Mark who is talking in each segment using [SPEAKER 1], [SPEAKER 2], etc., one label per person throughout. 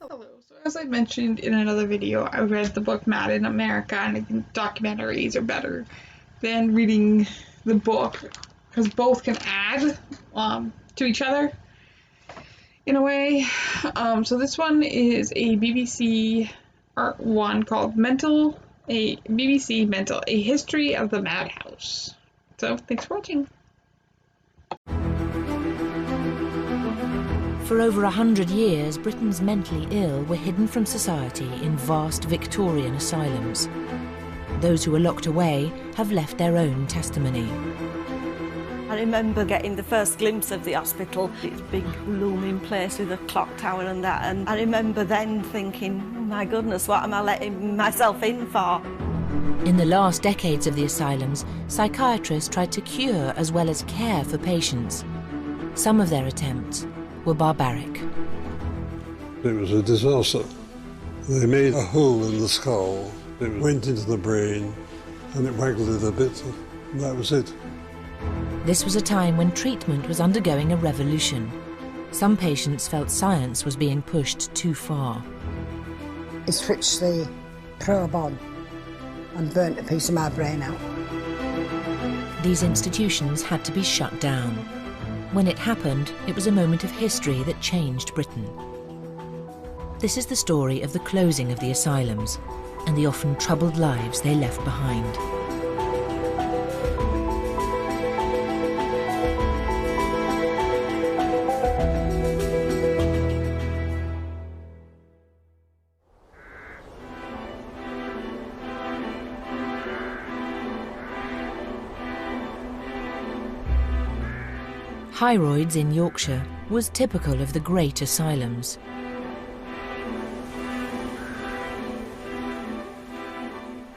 [SPEAKER 1] Hello. So as I mentioned in another video, I read the book Mad in America, and I think documentaries are better than reading the book because both can add to each other in a way. So this one is a BBC art one called BBC Mental, A History of the Madhouse. So thanks for watching.
[SPEAKER 2] For over 100 years, Britain's mentally ill were hidden from society in vast Victorian asylums. Those who were locked away have left their own testimony.
[SPEAKER 3] I remember getting the first glimpse of the hospital, this big looming place with a clock tower and that, and I remember then thinking, oh my goodness, what am I letting myself in for?
[SPEAKER 2] In the last decades of the asylums, psychiatrists tried to cure as well as care for patients. Some of their attempts were barbaric.
[SPEAKER 4] It was a disaster. They made a hole in the skull, it went into the brain, and it waggled it a bit, and that was it.
[SPEAKER 2] This was a time when treatment was undergoing a revolution. Some patients felt science was being pushed too far.
[SPEAKER 5] He switched the probe on and burnt a piece of my brain out.
[SPEAKER 2] These institutions had to be shut down. When it happened, it was a moment of history that changed Britain. This is the story of the closing of the asylums and the often troubled lives they left behind. Hyroids in Yorkshire was typical of the great asylums.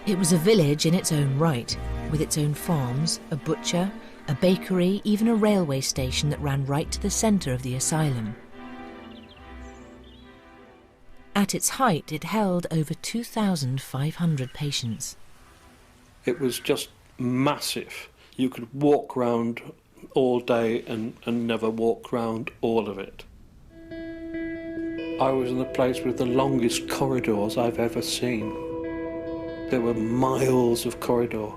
[SPEAKER 2] It was a village in its own right, with its own farms, a butcher, a bakery, even a railway station that ran right to the centre of the asylum. At its height, it held over 2,500 patients.
[SPEAKER 6] It was just massive. You could walk round all day and never walk round all of it. I was in the place with the longest corridors I've ever seen. There were miles of corridor.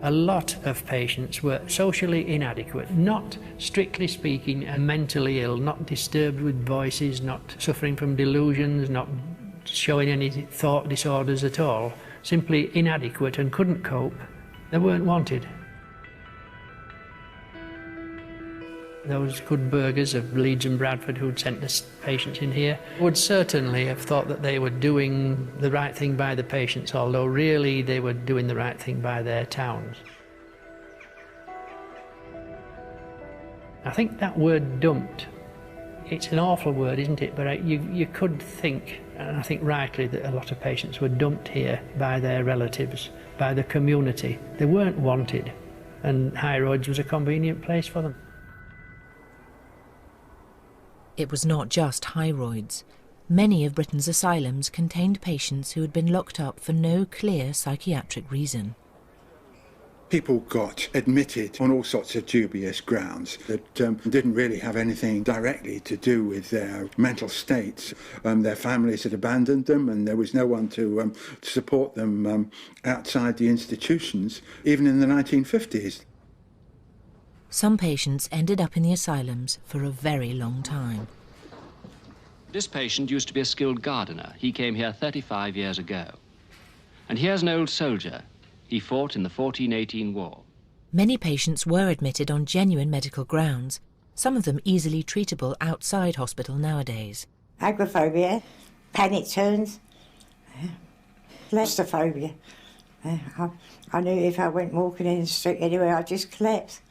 [SPEAKER 7] A lot of patients were socially inadequate, not strictly speaking mentally ill, not disturbed with voices, not suffering from delusions, not showing any thought disorders at all, simply inadequate and couldn't cope. They weren't wanted. Those good burghers of Leeds and Bradford who'd sent the patients in here would certainly have thought that they were doing the right thing by the patients, although really they were doing the right thing by their towns. I think that word dumped, it's an awful word, isn't it? But you could think, and I think rightly, that a lot of patients were dumped here by their relatives, by the community. They weren't wanted, and Hyroids was a convenient place for them.
[SPEAKER 2] It was not just Hyroids. Many of Britain's asylums contained patients who had been locked up for no clear psychiatric reason.
[SPEAKER 8] People got admitted on all sorts of dubious grounds that didn't really have anything directly to do with their mental states. Their families had abandoned them, and there was no one to support them outside the institutions, even in the 1950s.
[SPEAKER 2] Some patients ended up in the asylums for a very long time.
[SPEAKER 9] This patient used to be a skilled gardener. He came here 35 years ago. And here's an old soldier. He fought in the 1418 war.
[SPEAKER 2] Many patients were admitted on genuine medical grounds, some of them easily treatable outside hospital nowadays.
[SPEAKER 10] Agoraphobia, panic turns, claustrophobia. I knew if I went walking in the street anywhere, I'd just collapse.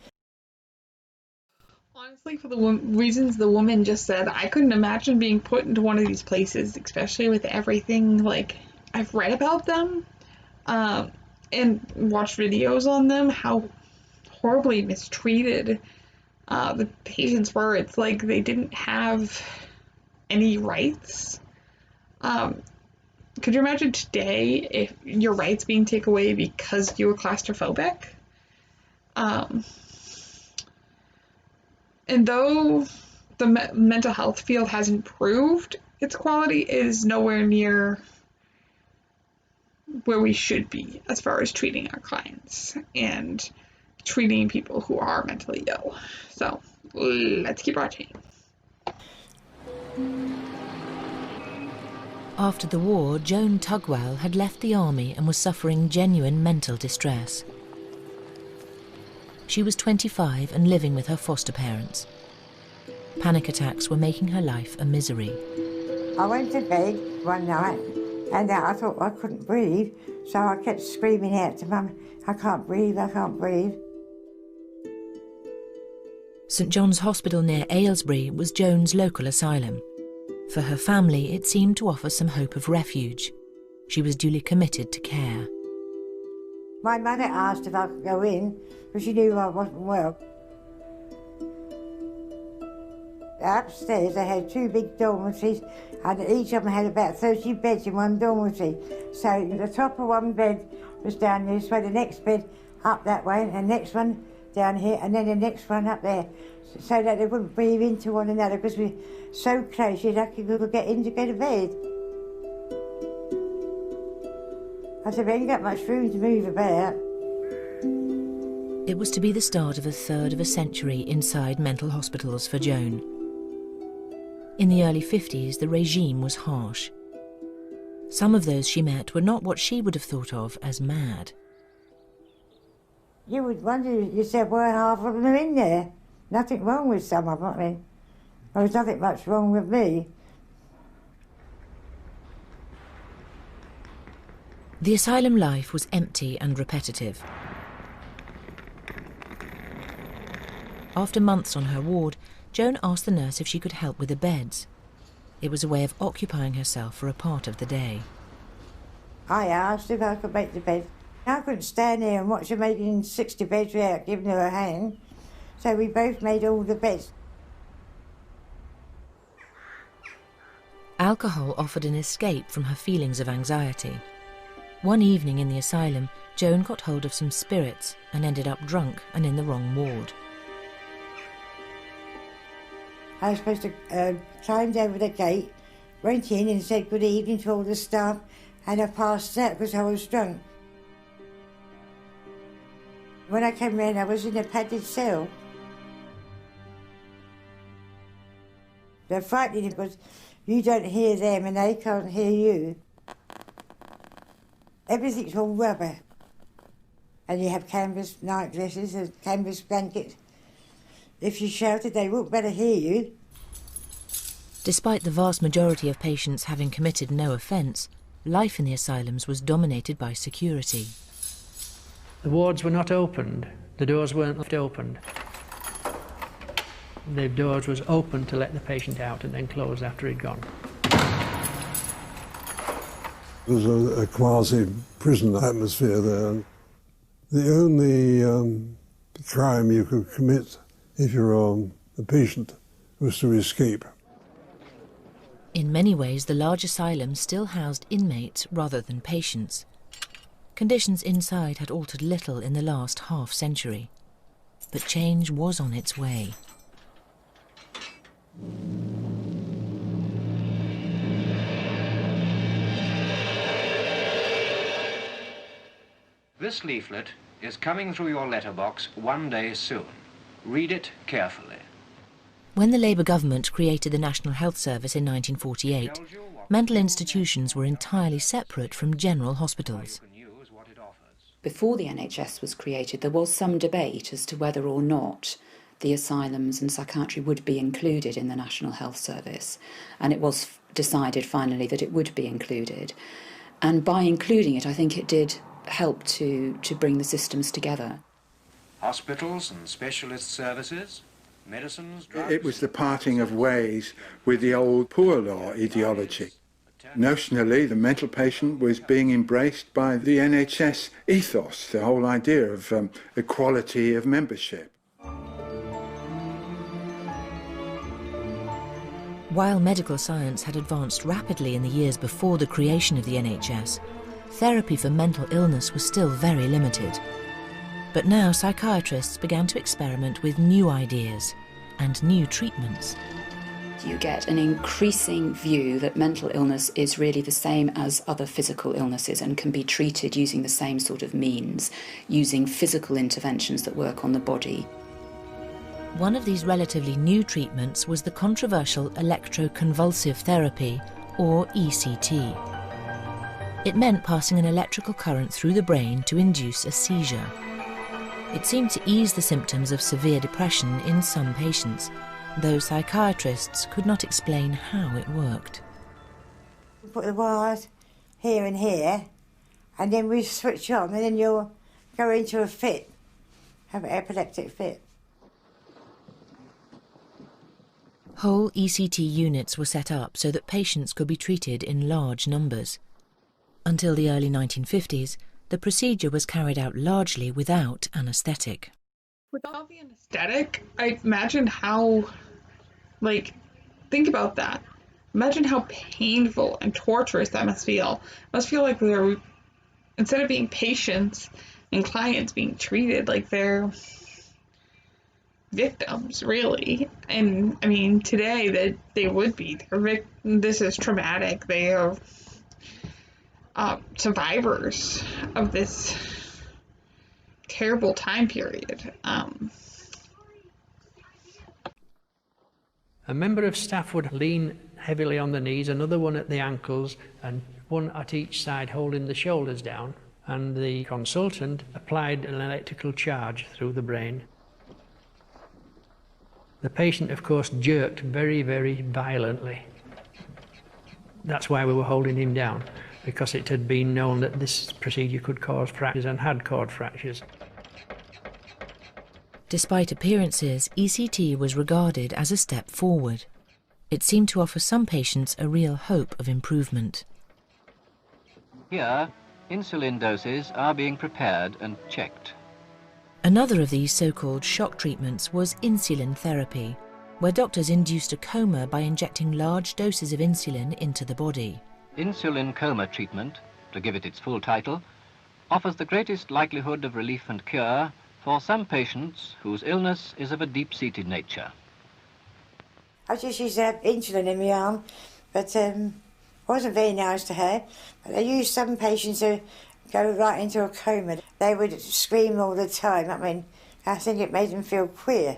[SPEAKER 1] Honestly, for the reasons the woman just said, I couldn't imagine being put into one of these places, especially with everything, like, I've read about them, and watched videos on them, how horribly mistreated the patients were. It's like they didn't have any rights. Could you imagine today if your rights being taken away because you were claustrophobic? And though the mental health field has improved its quality, is nowhere near where we should be as far as treating our clients and treating people who are mentally ill. So let's keep watching.
[SPEAKER 2] After the war, Joan Tugwell had left the army and was suffering genuine mental distress. She was 25 and living with her foster parents. Panic attacks were making her life a misery.
[SPEAKER 10] I went to bed one night and I thought I couldn't breathe, so I kept screaming out to Mum, I can't breathe, I can't breathe.
[SPEAKER 2] St John's Hospital near Aylesbury was Joan's local asylum. For her family, it seemed to offer some hope of refuge. She was duly committed to care.
[SPEAKER 10] My mother asked if I could go in, because she knew I wasn't well. Upstairs they had 2 big dormitories, and each of them had about 30 beds in one dormitory. So the top of one bed was down this way, the next bed up that way, and the next one down here, and then the next one up there, so that they wouldn't breathe into one another, because we're so close you'd actually could get in to go to bed. I said, we ain't got much room to move about.
[SPEAKER 2] It was to be the start of a third of a century inside mental hospitals for Joan. In the early 50s, the regime was harsh. Some of those she met were not what she would have thought of as mad.
[SPEAKER 10] You would wonder yourself why half of them are in there. Nothing wrong with some of them, I mean. There was nothing much wrong with me.
[SPEAKER 2] The asylum life was empty and repetitive. After months on her ward, Joan asked the nurse if she could help with the beds. It was a way of occupying herself for a part of the day.
[SPEAKER 10] I asked if I could make the bed. I couldn't stand there and watch her making 60 beds without giving her a hand. So we both made all the beds.
[SPEAKER 2] Alcohol offered an escape from her feelings of anxiety. One evening in the asylum, Joan got hold of some spirits and ended up drunk and in the wrong ward.
[SPEAKER 10] I was supposed to climb over the gate, went in and said good evening to all the staff, and I passed out because I was drunk. When I came round, I was in a padded cell. They're frightening because you don't hear them and they can't hear you. Everything's all rubber. And you have canvas night dresses and canvas blankets. If you shouted, they wouldn't better hear you.
[SPEAKER 2] Despite the vast majority of patients having committed no offence, life in the asylums was dominated by security.
[SPEAKER 7] The wards were not opened. The doors weren't left opened. The doors was open to let the patient out and then closed after he'd gone.
[SPEAKER 4] There was a quasi-prison atmosphere there. The only crime you could commit if you're a patient was to escape.
[SPEAKER 2] In many ways, the large asylum still housed inmates rather than patients. Conditions inside had altered little in the last half-century, but change was on its way.
[SPEAKER 11] This leaflet is coming through your letterbox one day soon. Read it carefully.
[SPEAKER 2] When the Labour government created the National Health Service in 1948, mental institutions were entirely separate from general hospitals.
[SPEAKER 12] Before the NHS was created, there was some debate as to whether or not the asylums and psychiatry would be included in the National Health Service, and it was decided finally that it would be included. And by including it, I think it did help to bring the systems together.
[SPEAKER 11] Hospitals and specialist services, medicines, drugs...
[SPEAKER 8] It was the parting of ways with the old poor law ideology. Notionally, the mental patient was being embraced by the NHS ethos, the whole idea of equality of membership.
[SPEAKER 2] While medical science had advanced rapidly in the years before the creation of the NHS, therapy for mental illness was still very limited. But now psychiatrists began to experiment with new ideas and new treatments.
[SPEAKER 12] you get an increasing view that mental illness is really the same as other physical illnesses and can be treated using the same sort of means, using physical interventions that work on the body.
[SPEAKER 2] One of these relatively new treatments was the controversial electroconvulsive therapy, or ECT. It meant passing an electrical current through the brain to induce a seizure. It seemed to ease the symptoms of severe depression in some patients, though psychiatrists could not explain how it worked.
[SPEAKER 10] We put the wires here and here, and then we switch on, and then you'll go into a fit, have an epileptic fit.
[SPEAKER 2] Whole ECT units were set up so that patients could be treated in large numbers. Until the early 1950s, the procedure was carried out largely without anaesthetic.
[SPEAKER 1] Without the anaesthetic, I imagine how, think about that. Imagine how painful and torturous that must feel. It must feel like they're, instead of being patients and clients being treated, like they're victims, really. And, I mean, today that they would be. This is traumatic. They are survivors of this terrible time period.
[SPEAKER 7] A member of staff would lean heavily on the knees, another one at the ankles, and one at each side holding the shoulders down, and the consultant applied an electrical charge through the brain. The patient, of course, jerked very, very violently. That's why we were holding him down, because it had been known that this procedure could cause fractures and had caused fractures.
[SPEAKER 2] Despite appearances, ECT was regarded as a step forward. It seemed to offer some patients a real hope of improvement.
[SPEAKER 11] Here, insulin doses are being prepared and checked.
[SPEAKER 2] Another of these so-called shock treatments was insulin therapy, where doctors induced a coma by injecting large doses of insulin into the body.
[SPEAKER 11] Insulin coma treatment, to give it its full title, offers the greatest likelihood of relief and cure for some patients whose illness is of a deep-seated nature.
[SPEAKER 10] I just used to have insulin in my arm, but it wasn't very nice to have. But I used some patients who go right into a coma. They would scream all the time. I mean, I think it made them feel queer.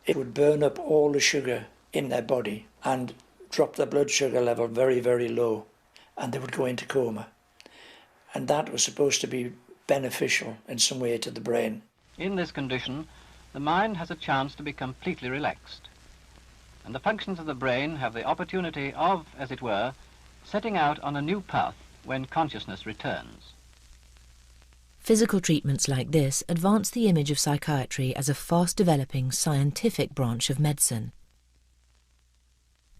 [SPEAKER 13] It would burn up all the sugar in their body and drop their blood sugar level very, very low, and they would go into coma. And that was supposed to be beneficial in some way to the brain.
[SPEAKER 11] In this condition, the mind has a chance to be completely relaxed, and the functions of the brain have the opportunity of, as it were, setting out on a new path when consciousness returns.
[SPEAKER 2] Physical treatments like this advance the image of psychiatry as a fast-developing scientific branch of medicine.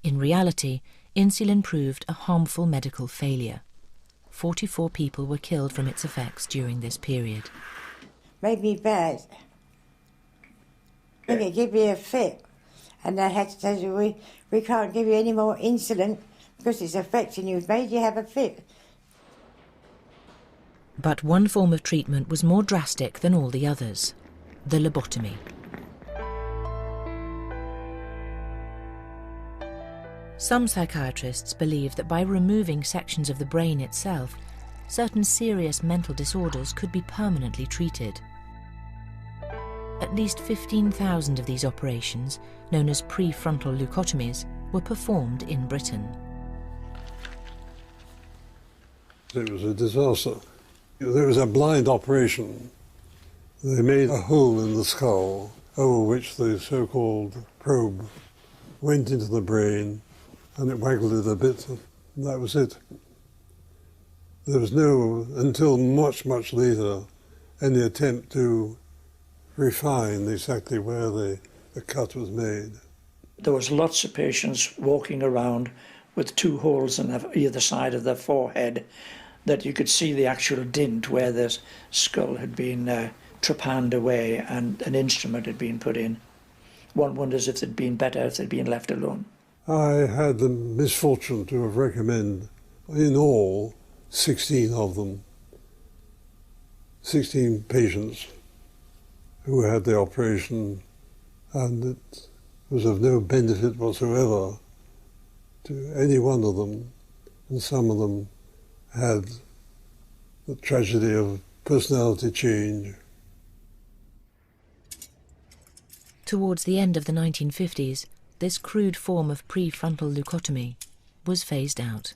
[SPEAKER 2] In reality, insulin proved a harmful medical failure. 44 people were killed from its effects during this period.
[SPEAKER 10] Made me bad. It gave me a fit, and they had to say, we can't give you any more insulin because it's affecting you. It's made you have a fit.
[SPEAKER 2] But one form of treatment was more drastic than all the others: the lobotomy. Some psychiatrists believe that by removing sections of the brain itself, certain serious mental disorders could be permanently treated. At least 15,000 of these operations, known as prefrontal leucotomies, were performed in Britain.
[SPEAKER 4] It was a disaster. There was a blind operation. They made a hole in the skull over which the so-called probe went into the brain, and it waggled it a bit, and that was it. There was no, until much, much later, any attempt to refine exactly where the cut was made.
[SPEAKER 13] There was lots of patients walking around with two holes on either side of their forehead that you could see the actual dint where the skull had been trepanned away and an instrument had been put in. One wonders if it'd been better if they'd been left alone.
[SPEAKER 4] I had the misfortune to have recommended, in all, 16 of them, 16 patients who had the operation, and was of no benefit whatsoever to any one of them, and some of them had the tragedy of personality change.
[SPEAKER 2] Towards the end of the 1950s, this crude form of prefrontal leucotomy was phased out.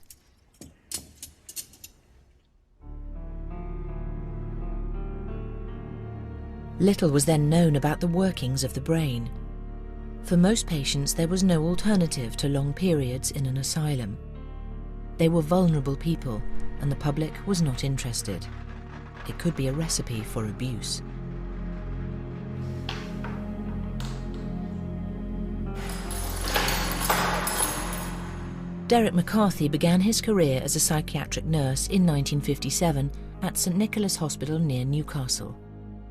[SPEAKER 2] Little was then known about the workings of the brain. For most patients, there was no alternative to long periods in an asylum. They were vulnerable people, and the public was not interested. It could be a recipe for abuse. Derek McCarthy began his career as a psychiatric nurse in 1957 at St Nicholas Hospital near Newcastle.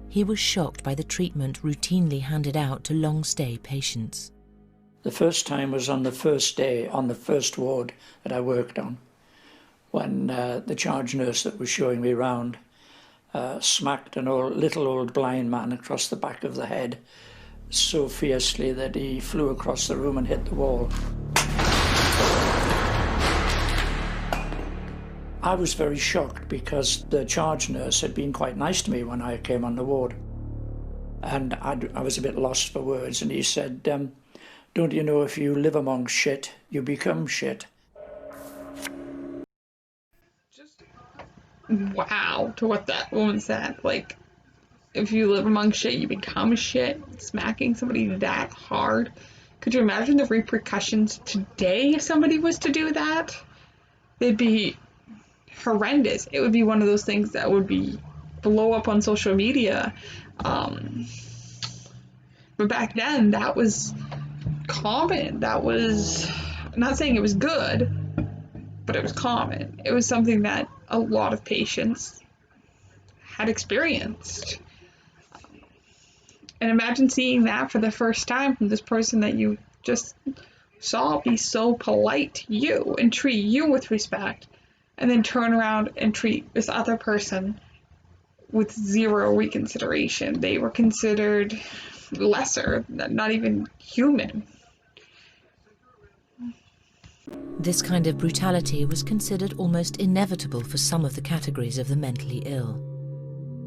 [SPEAKER 2] He was shocked by the treatment routinely handed out to long-stay patients.
[SPEAKER 13] The first time was on the first day on the first ward that I worked on, when the charge nurse that was showing me round smacked an little old blind man across the back of the head so fiercely that he flew across the room and hit the wall. I was very shocked because the charge nurse had been quite nice to me when I came on the ward. And I was a bit lost for words, and he said, don't you know if you live among shit, you become shit?
[SPEAKER 1] Just wow to what that woman said. Like, if you live among shit, you become shit. Smacking somebody that hard. Could you imagine the repercussions today if somebody was to do that? They'd be horrendous. It would be one of those things that would be blow up on social media. But back then, that was common. That was, I'm not saying it was good, but it was common. It was something that a lot of patients had experienced. And imagine seeing that for the first time from this person that you just saw be so polite to you and treat you with respect, and then turn around and treat this other person with zero reconsideration. They were considered lesser, not even human.
[SPEAKER 2] This kind of brutality was considered almost inevitable for some of the categories of the mentally ill.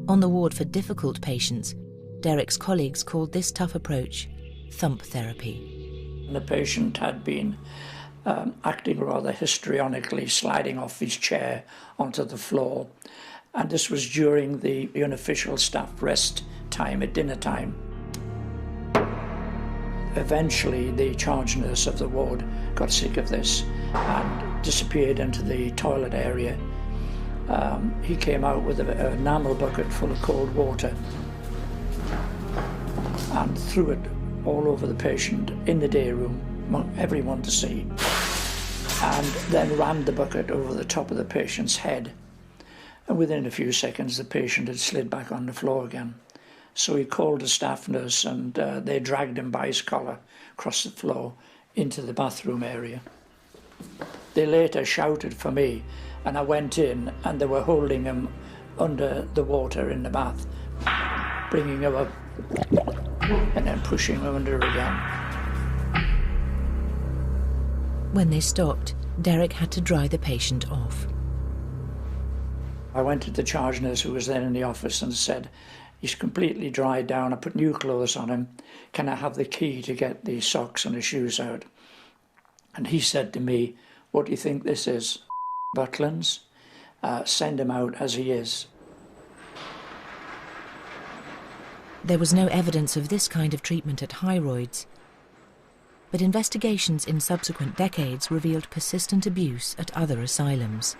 [SPEAKER 2] On the ward for difficult patients, Derek's colleagues called this tough approach thump therapy.
[SPEAKER 13] The patient had been acting rather histrionically, sliding off his chair onto the floor. And this was during the unofficial staff rest time at dinner time. Eventually, the charge nurse of the ward got sick of this and disappeared into the toilet area. He came out with an enamel bucket full of cold water and threw it all over the patient in the day room, everyone to see, and then rammed the bucket over the top of the patient's head. And within a few seconds, the patient had slid back on the floor again. So he called a staff nurse, and they dragged him by his collar across the floor into the bathroom area. They later shouted for me, and I went in, and they were holding him under the water in the bath, bringing him up and then pushing him under again.
[SPEAKER 2] When they stopped, Derek had to dry the patient off.
[SPEAKER 13] I went to the charge nurse who was then in the office and said, he's completely dried down, I put new clothes on him, can I have the key to get the socks and the shoes out? And he said to me, what do you think this is, Butlins? Send him out as he is.
[SPEAKER 2] There was no evidence of this kind of treatment at Hyroids, but investigations in subsequent decades revealed persistent abuse at other asylums.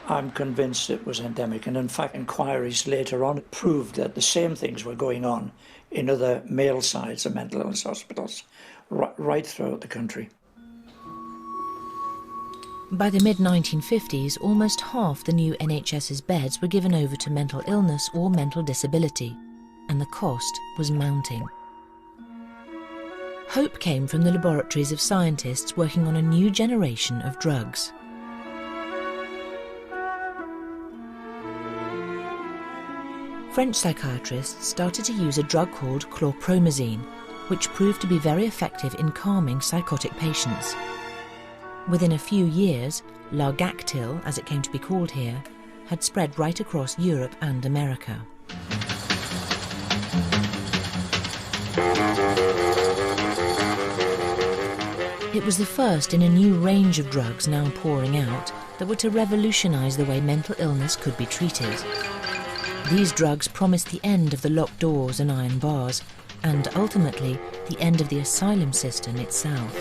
[SPEAKER 13] I'm convinced it was endemic, and in fact inquiries later on proved that the same things were going on in other male sides of mental illness hospitals right throughout the country.
[SPEAKER 2] By the mid-1950s, almost half the new NHS's beds were given over to mental illness or mental disability, and the cost was mounting. Hope came from the laboratories of scientists working on a new generation of drugs. French psychiatrists started to use a drug called chlorpromazine, which proved to be very effective in calming psychotic patients. Within a few years, Largactil, as it came to be called here, had spread right across Europe and America. It was the first in a new range of drugs now pouring out that were to revolutionise the way mental illness could be treated. These drugs promised the end of the locked doors and iron bars, and ultimately the end of the asylum system itself.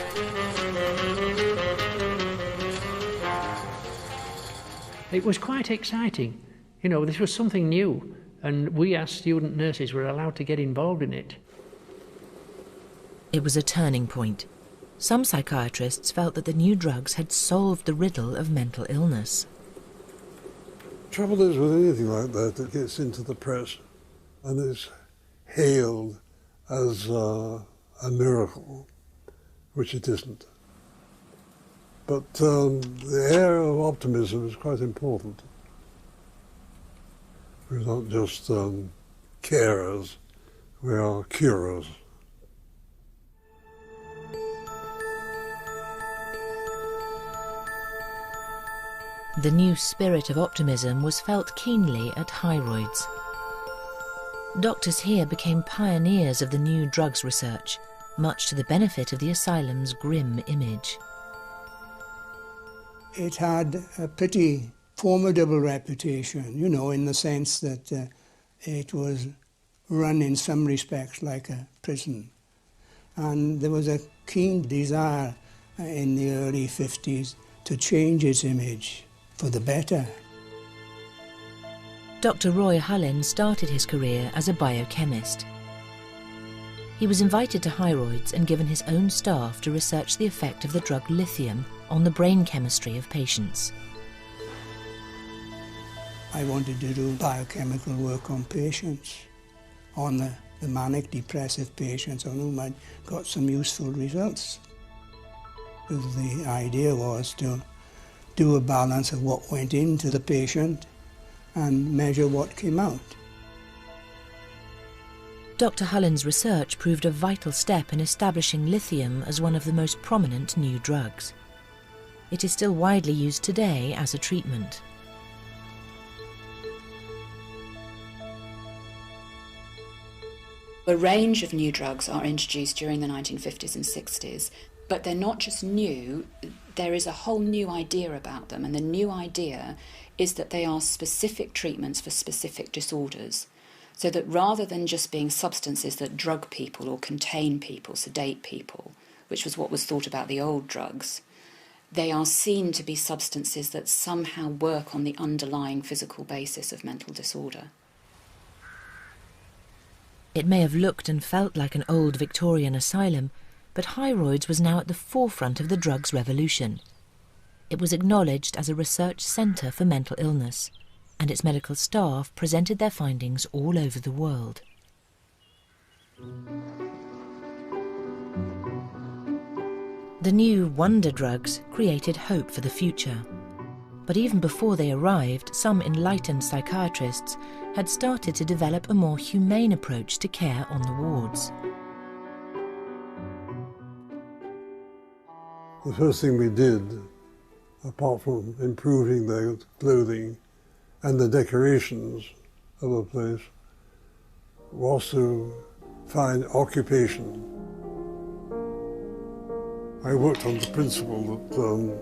[SPEAKER 7] It was quite exciting. You know, this was something new, and we as student nurses were allowed to get involved in it.
[SPEAKER 2] It was a turning point. Some psychiatrists felt that the new drugs had solved the riddle of mental illness.
[SPEAKER 4] Trouble is with anything like that, it gets into the press and is hailed as a miracle, which it isn't. But the air of optimism is quite important. We're not just carers, we are curers.
[SPEAKER 2] The new spirit of optimism was felt keenly at Hyroids. Doctors here became pioneers of the new drugs research, much to the benefit of the asylum's grim image.
[SPEAKER 14] It had a pretty formidable reputation, you know, in the sense that it was run in some respects like a prison. And there was a keen desire in the early 50s to change its image for the better.
[SPEAKER 2] Dr. Roy Hullin started his career as a biochemist. He was invited to Hyroids and given his own staff to research the effect of the drug lithium on the brain chemistry of patients.
[SPEAKER 14] I wanted to do biochemical work on patients, on the manic depressive patients on whom I'd got some useful results. The idea was to do a balance of what went into the patient and measure what came out.
[SPEAKER 2] Dr. Hullin's research proved a vital step in establishing lithium as one of the most prominent new drugs. It is still widely used today as a treatment.
[SPEAKER 12] A range of new drugs are introduced during the 1950s and 60s, but they're not just new, there is a whole new idea about them, and the new idea is that they are specific treatments for specific disorders. So that rather than just being substances that drug people or contain people, sedate people, which was what was thought about the old drugs, they are seen to be substances that somehow work on the underlying physical basis of mental disorder.
[SPEAKER 2] It may have looked and felt like an old Victorian asylum, but Hyroids was now at the forefront of the drugs revolution. It was acknowledged as a research centre for mental illness, and its medical staff presented their findings all over the world. The new wonder drugs created hope for the future. But even before they arrived, some enlightened psychiatrists had started to develop a more humane approach to care on the wards.
[SPEAKER 4] The first thing we did, apart from improving their clothing and the decorations of the place, was to find occupation. I worked on the principle that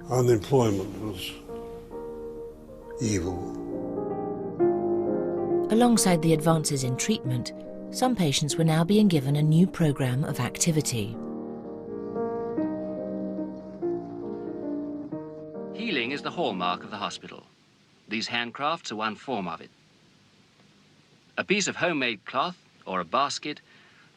[SPEAKER 4] unemployment was evil.
[SPEAKER 2] Alongside the advances in treatment, some patients were now being given a new programme of activity.
[SPEAKER 9] Healing is the hallmark of the hospital. These handcrafts are one form of it. A piece of homemade cloth or a basket,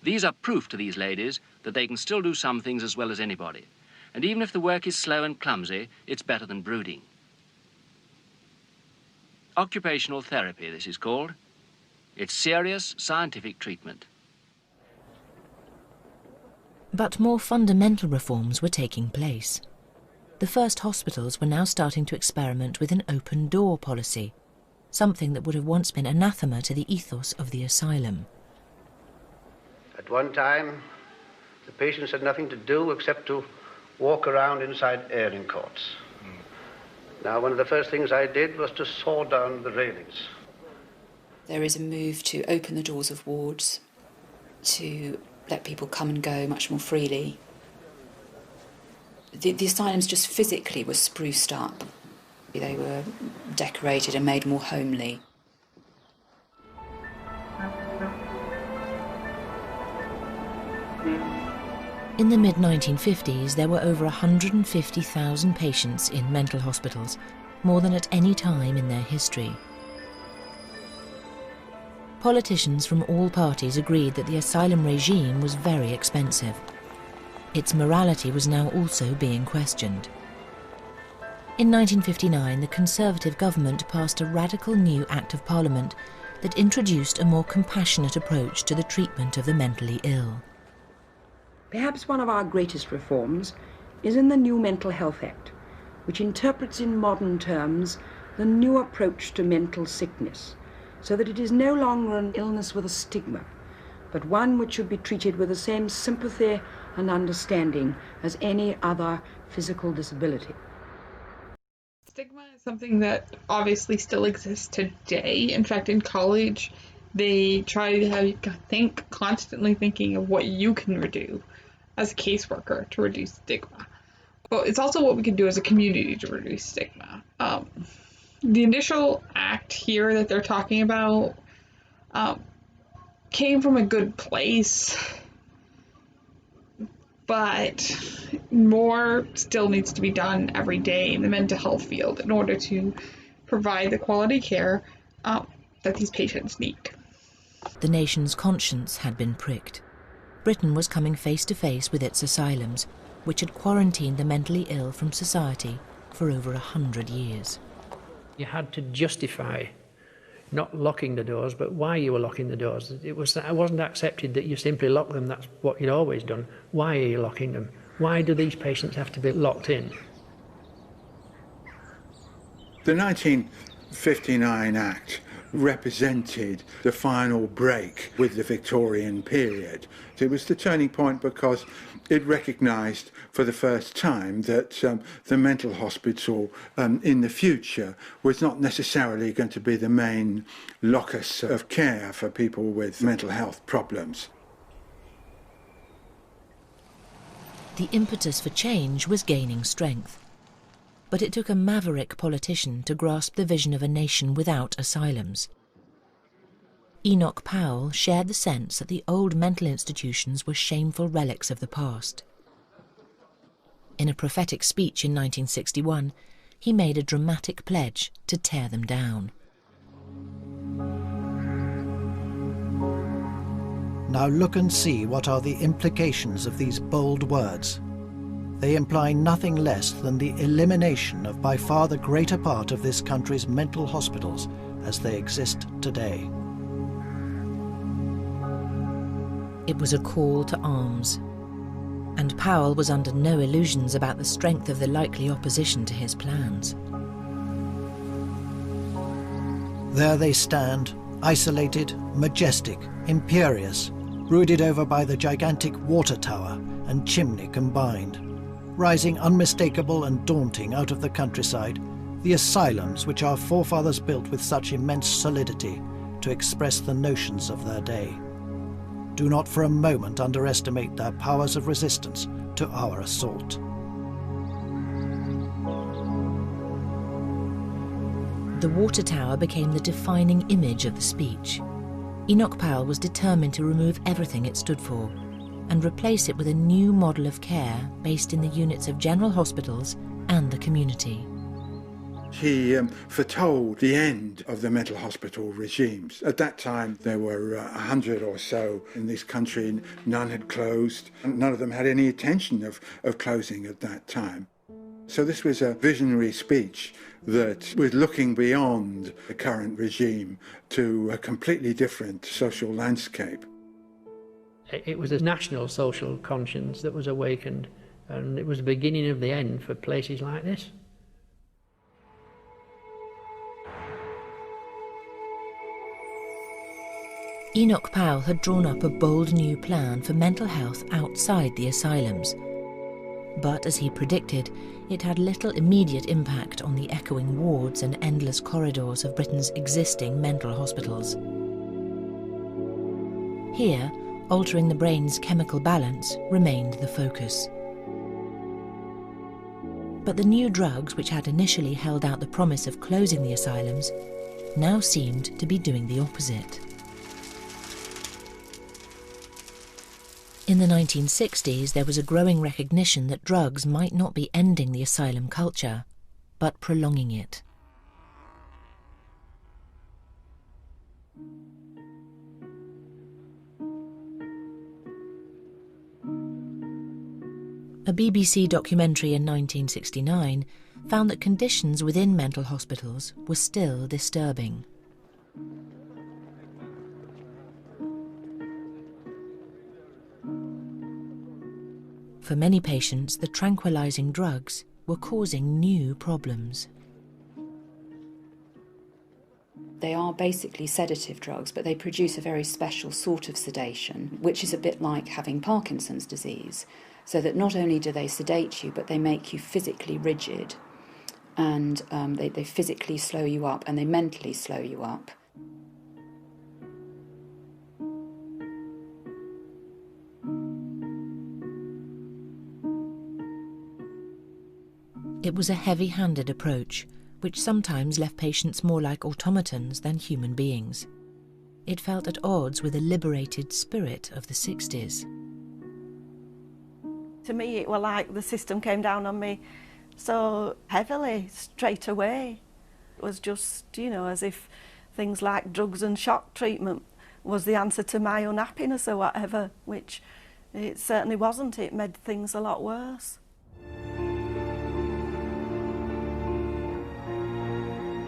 [SPEAKER 9] these are proof to these ladies that they can still do some things as well as anybody. And even if the work is slow and clumsy, it's better than brooding. Occupational therapy, this is called. It's serious scientific treatment.
[SPEAKER 2] But more fundamental reforms were taking place. The first hospitals were now starting to experiment with an open-door policy, something that would have once been anathema to the ethos of the asylum.
[SPEAKER 15] At one time, the patients had nothing to do except to walk around inside airing courts. Now, one of the first things I did was to saw down the railings.
[SPEAKER 12] There is a move to open the doors of wards, to let people come and go much more freely. The asylums just physically were spruced up. They were decorated and made more homely.
[SPEAKER 2] In the mid-1950s, there were over 150,000 patients in mental hospitals, more than at any time in their history. Politicians from all parties agreed that the asylum regime was very expensive. Its morality was now also being questioned. In 1959, the Conservative government passed a radical new Act of Parliament that introduced a more compassionate approach to the treatment of the mentally ill.
[SPEAKER 16] Perhaps one of our greatest reforms is in the new Mental Health Act, which interprets in modern terms the new approach to mental sickness, so that it is no longer an illness with a stigma, but one which should be treated with the same sympathy and understanding as any other physical disability.
[SPEAKER 1] Stigma is something that obviously still exists today. In fact, in college, they try to have you constantly thinking of what you can do as a caseworker to reduce stigma. But it's also what we can do as a community to reduce stigma. The initial act here that they're talking about came from a good place, but more still needs to be done every day in the mental health field in order to provide the quality care that these patients need.
[SPEAKER 2] The nation's conscience had been pricked. Britain was coming face to face with its asylums, which had quarantined the mentally ill from society for over 100 years.
[SPEAKER 7] You had to justify not locking the doors, but why you were locking the doors. It wasn't accepted that you simply lock them, that's what you'd always done. Why are you locking them? Why do these patients have to be locked in?
[SPEAKER 8] The 1959 Act represented the final break with the Victorian period. It was the turning point because it recognised for the first time that the mental hospital in the future was not necessarily going to be the main locus of care for people with mental health problems.
[SPEAKER 2] The impetus for change was gaining strength. But it took a maverick politician to grasp the vision of a nation without asylums. Enoch Powell shared the sense that the old mental institutions were shameful relics of the past. In a prophetic speech in 1961, he made a dramatic pledge to tear them down.
[SPEAKER 17] Now look and see what are the implications of these bold words. They imply nothing less than the elimination of by far the greater part of this country's mental hospitals as they exist today.
[SPEAKER 2] It was a call to arms, and Powell was under no illusions about the strength of the likely opposition to his plans.
[SPEAKER 17] There they stand, isolated, majestic, imperious, brooded over by the gigantic water tower and chimney combined. Rising unmistakable and daunting out of the countryside, the asylums which our forefathers built with such immense solidity to express the notions of their day. Do not for a moment underestimate their powers of resistance to our assault.
[SPEAKER 2] The water tower became the defining image of the speech. Enoch Powell was determined to remove everything it stood for and replace it with a new model of care based in the units of general hospitals and the community.
[SPEAKER 8] He foretold the end of the mental hospital regimes. At that time, there were 100 or so in this country. None had closed. None of them had any intention of closing at that time. So this was a visionary speech that was looking beyond the current regime to a completely different social landscape.
[SPEAKER 7] It was a national social conscience that was awakened, and it was the beginning of the end for places like this.
[SPEAKER 2] Enoch Powell had drawn up a bold new plan for mental health outside the asylums. But as he predicted, it had little immediate impact on the echoing wards and endless corridors of Britain's existing mental hospitals. Here, altering the brain's chemical balance remained the focus. But the new drugs which had initially held out the promise of closing the asylums now seemed to be doing the opposite. In the 1960s, there was a growing recognition that drugs might not be ending the asylum culture, but prolonging it. A BBC documentary in 1969 found that conditions within mental hospitals were still disturbing. For many patients, the tranquilizing drugs were causing new problems.
[SPEAKER 12] They are basically sedative drugs, but they produce a very special sort of sedation, which is a bit like having Parkinson's disease. So that not only do they sedate you, but they make you physically rigid, and they physically slow you up, and they mentally slow you up.
[SPEAKER 2] It was a heavy-handed approach, which sometimes left patients more like automatons than human beings. It felt at odds with the liberated spirit of the 60s.
[SPEAKER 3] To me, it was like the system came down on me so heavily, straight away. It was just, you know, as if things like drugs and shock treatment was the answer to my unhappiness or whatever, which it certainly wasn't. It made things a lot worse.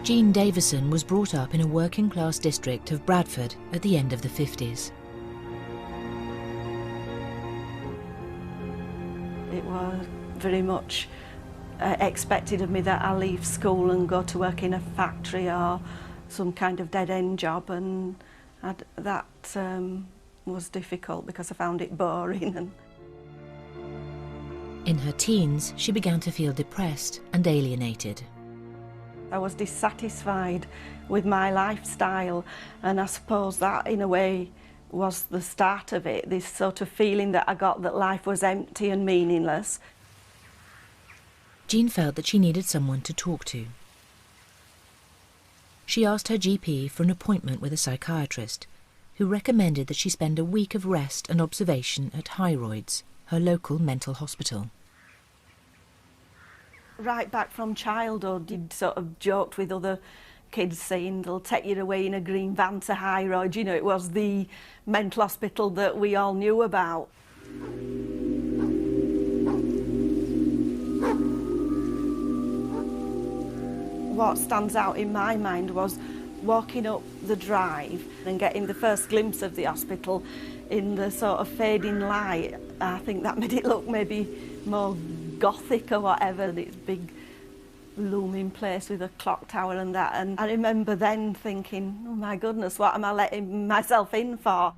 [SPEAKER 2] Jean Davison was brought up in a working-class district of Bradford at the end of the 50s.
[SPEAKER 3] It was very much expected of me that I leave school and go to work in a factory or some kind of dead-end job, and that was difficult because I found it boring.
[SPEAKER 2] In her teens, she began to feel depressed and alienated.
[SPEAKER 3] I was dissatisfied with my lifestyle, and I suppose that in a way was the start of it, this sort of feeling that I got that life was empty and meaningless.
[SPEAKER 2] Jean felt that she needed someone to talk to. She asked her GP for an appointment with a psychiatrist, who recommended that she spend a week of rest and observation at Hyroids, her local mental hospital.
[SPEAKER 3] Right back from childhood, you'd sort of joked with other kids saying they'll take you away in a green van to Hyroid. You know, it was the mental hospital that we all knew about. What stands out in my mind was walking up the drive and getting the first glimpse of the hospital in the sort of fading light. I think that made it look maybe more Gothic or whatever, this big looming place with a clock tower and that. And I remember then thinking, oh my goodness, what am I letting myself in for?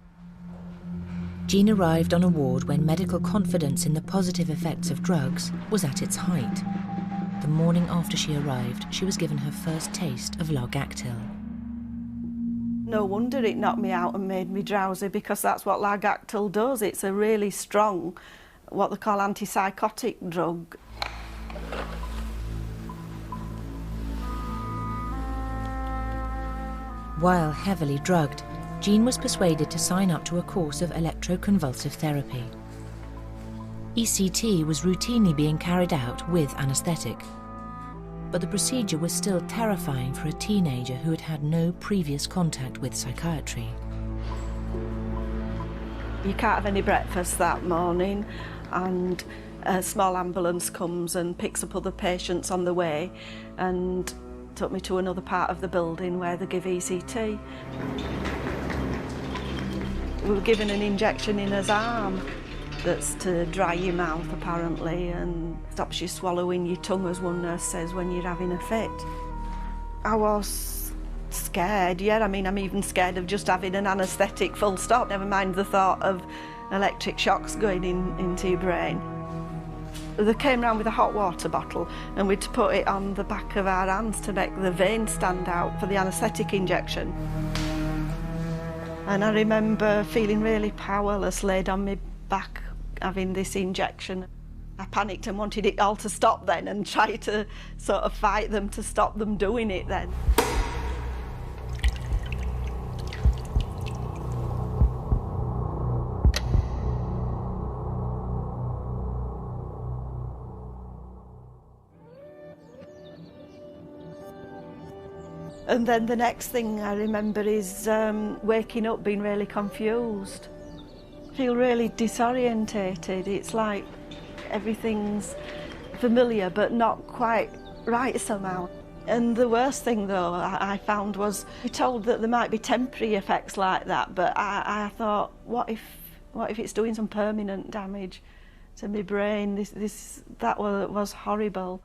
[SPEAKER 2] Jean arrived on a ward when medical confidence in the positive effects of drugs was at its height. The morning after she arrived, she was given her first taste of Largactil.
[SPEAKER 3] No wonder it knocked me out and made me drowsy, because that's what Largactil does. It's a really strong, what they call antipsychotic drug.
[SPEAKER 2] While heavily drugged, Jean was persuaded to sign up to a course of electroconvulsive therapy. ECT was routinely being carried out with anaesthetic, but the procedure was still terrifying for a teenager who had had no previous contact with psychiatry.
[SPEAKER 3] You can't have any breakfast that morning, and a small ambulance comes and picks up other patients on the way and took me to another part of the building where they give ECT. We were given an injection in his arm that's to dry your mouth apparently and stops you swallowing your tongue, as one nurse says, when you're having a fit. I was scared, yeah. I mean, I'm even scared of just having an anaesthetic full stop, never mind the thought of electric shocks going into your brain. They came round with a hot water bottle and we'd put it on the back of our hands to make the veins stand out for the anaesthetic injection. And I remember feeling really powerless, laid on my back, having this injection. I panicked and wanted it all to stop then and tried to sort of fight them to stop them doing it then. And then the next thing I remember is waking up being really confused. I feel really disorientated. It's like everything's familiar but not quite right somehow. And the worst thing though I found was we told that there might be temporary effects like that, but I thought, what if it's doing some permanent damage to my brain? That was horrible.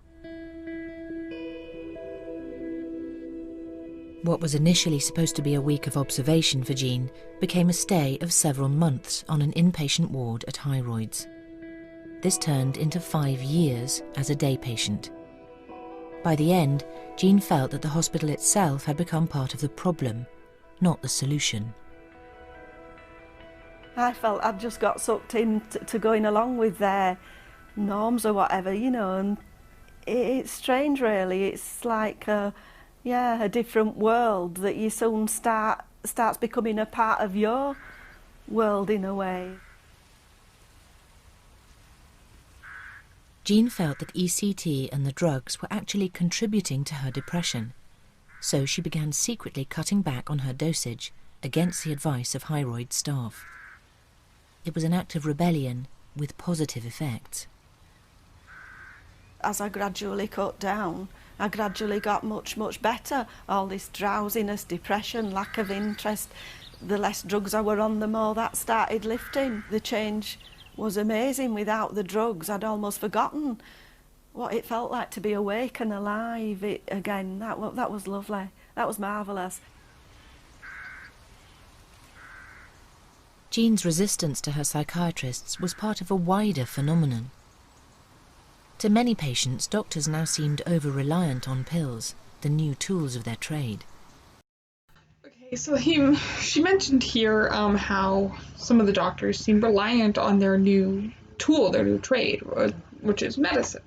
[SPEAKER 2] What was initially supposed to be a week of observation for Jean became a stay of several months on an inpatient ward at Hyroids. This turned into 5 years as a day patient. By the end, Jean felt that the hospital itself had become part of the problem, not the solution.
[SPEAKER 3] I felt I'd just got sucked in to going along with their norms or whatever, you know, and it's strange really. It's like a different world that you soon starts becoming a part of your world in a way.
[SPEAKER 2] Jean felt that ECT and the drugs were actually contributing to her depression, so she began secretly cutting back on her dosage against the advice of Hyroid staff. It was an act of rebellion with positive effects.
[SPEAKER 3] As I gradually cut down, I gradually got much, much better. All this drowsiness, depression, lack of interest, the less drugs I were on, the more that started lifting. The change was amazing. Without the drugs, I'd almost forgotten what it felt like to be awake and alive again. That was lovely. That was marvellous.
[SPEAKER 2] Jean's resistance to her psychiatrists was part of a wider phenomenon. To many patients, doctors now seemed over-reliant on pills, the new tools of their trade.
[SPEAKER 1] Okay, so she mentioned here how some of the doctors seem reliant on their new tool, their new trade, which is medicine.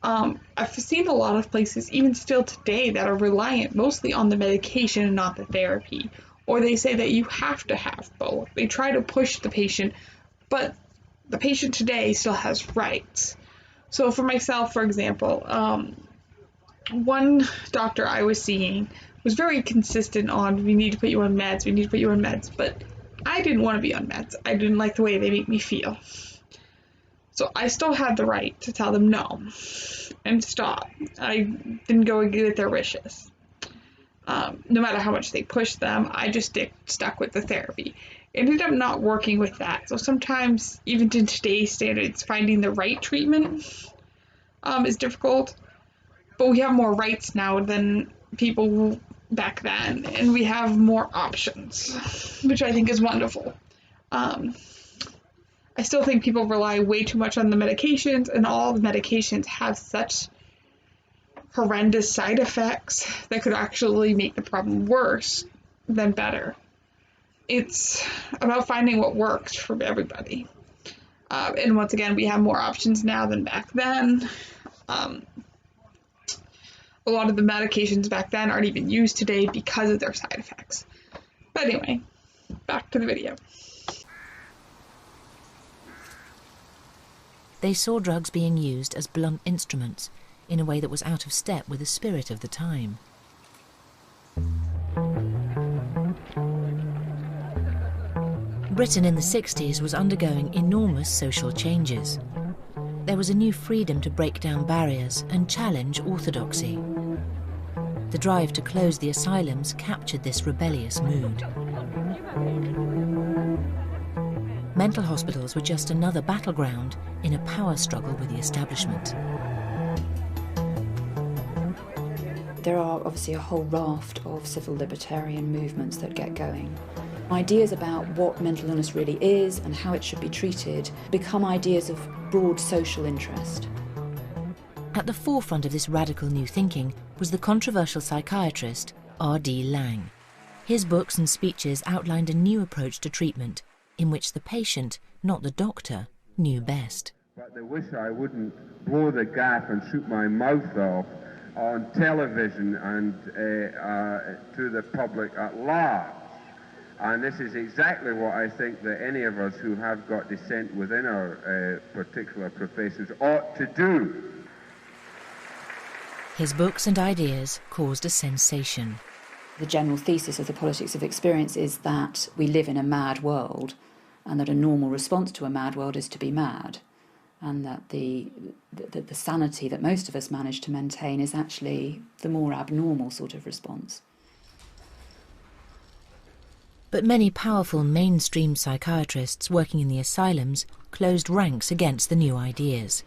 [SPEAKER 1] I've seen a lot of places, even still today, that are reliant mostly on the medication and not the therapy. Or they say that you have to have both. They try to push the patient, but the patient today still has rights. So for myself, for example, one doctor I was seeing was very consistent on, we need to put you on meds, but I didn't want to be on meds. I didn't like the way they make me feel. So I still had the right to tell them no and stop. I didn't go with their wishes. No matter how much they pushed them, I just stuck with the therapy. It ended up not working with that. So sometimes, even to today's standards, finding the right treatment is difficult. But we have more rights now than people back then, and we have more options, which I think is wonderful. I still think people rely way too much on the medications, and all the medications have such horrendous side effects that could actually make the problem worse than better. It's about finding what works for everybody. And once again, we have more options now than back then. A lot of the medications back then aren't even used today because of their side effects. But anyway, back to the video.
[SPEAKER 2] They saw drugs being used as blunt instruments in a way that was out of step with the spirit of the time. Britain in the 60s was undergoing enormous social changes. There was a new freedom to break down barriers and challenge orthodoxy. The drive to close the asylums captured this rebellious mood. Mental hospitals were just another battleground in a power struggle with the establishment.
[SPEAKER 12] There are obviously a whole raft of civil libertarian movements that get going. Ideas about what mental illness really is and how it should be treated become ideas of broad social interest.
[SPEAKER 2] At the forefront of this radical new thinking was the controversial psychiatrist R.D. Laing. His books and speeches outlined a new approach to treatment in which the patient, not the doctor, knew best.
[SPEAKER 18] But they wish I wouldn't blow the gaff and shoot my mouth off on television and to the public at large. And this is exactly what I think that any of us who have got dissent within our particular professions ought to do.
[SPEAKER 2] His books and ideas caused a sensation.
[SPEAKER 12] The general thesis of the politics of experience is that we live in a mad world and that a normal response to a mad world is to be mad, and that the sanity that most of us manage to maintain is actually the more abnormal sort of response.
[SPEAKER 2] But many powerful mainstream psychiatrists working in the asylums closed ranks against the new ideas.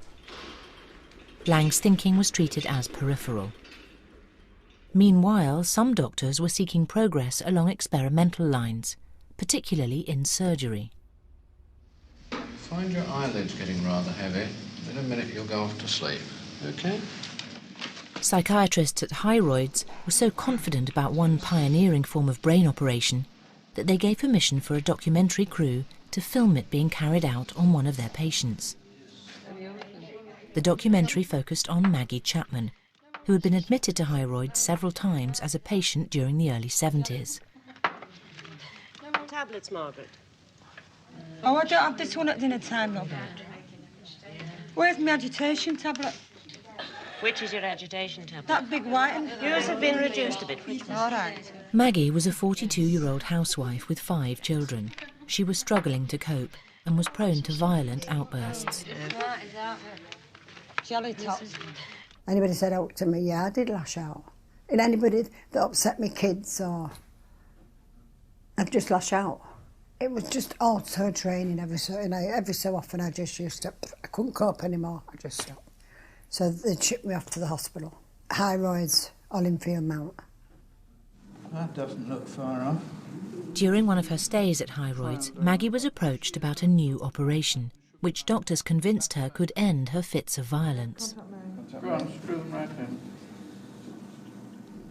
[SPEAKER 2] Laing's thinking was treated as peripheral. Meanwhile, some doctors were seeking progress along experimental lines, particularly in surgery.
[SPEAKER 19] Find your eyelids getting rather heavy. In a minute you'll go off to sleep, OK?
[SPEAKER 2] Psychiatrists at Hyroids were so confident about one pioneering form of brain operation that they gave permission for a documentary crew to film it being carried out on one of their patients. The documentary focused on Maggie Chapman, who had been admitted to Hyroids several times as a patient during the early 70s.
[SPEAKER 20] No more tablets, Margaret.
[SPEAKER 21] Oh, I don't have this one at dinner time, love. Where's my agitation tablet?
[SPEAKER 20] Which is your agitation tablet?
[SPEAKER 21] That big white one.
[SPEAKER 20] Yours have been reduced a bit.
[SPEAKER 21] All right.
[SPEAKER 2] Maggie was a 42-year-old housewife with 5 children. She was struggling to cope and was prone to violent outbursts.
[SPEAKER 21] Jelly tops.
[SPEAKER 5] Anybody said out to me, yeah, I did lash out. And anybody that upset me kids or I'd just lash out. It was just auto training every so often. I just used to, I couldn't cope anymore. I just stopped. So they shipped me off to the hospital. Hyroids, Olinfield Mount.
[SPEAKER 22] That doesn't look far off.
[SPEAKER 2] During one of her stays at Hyroids, Maggie was approached about a new operation, which doctors convinced her could end her fits of violence.
[SPEAKER 22] Go on, screw them right in.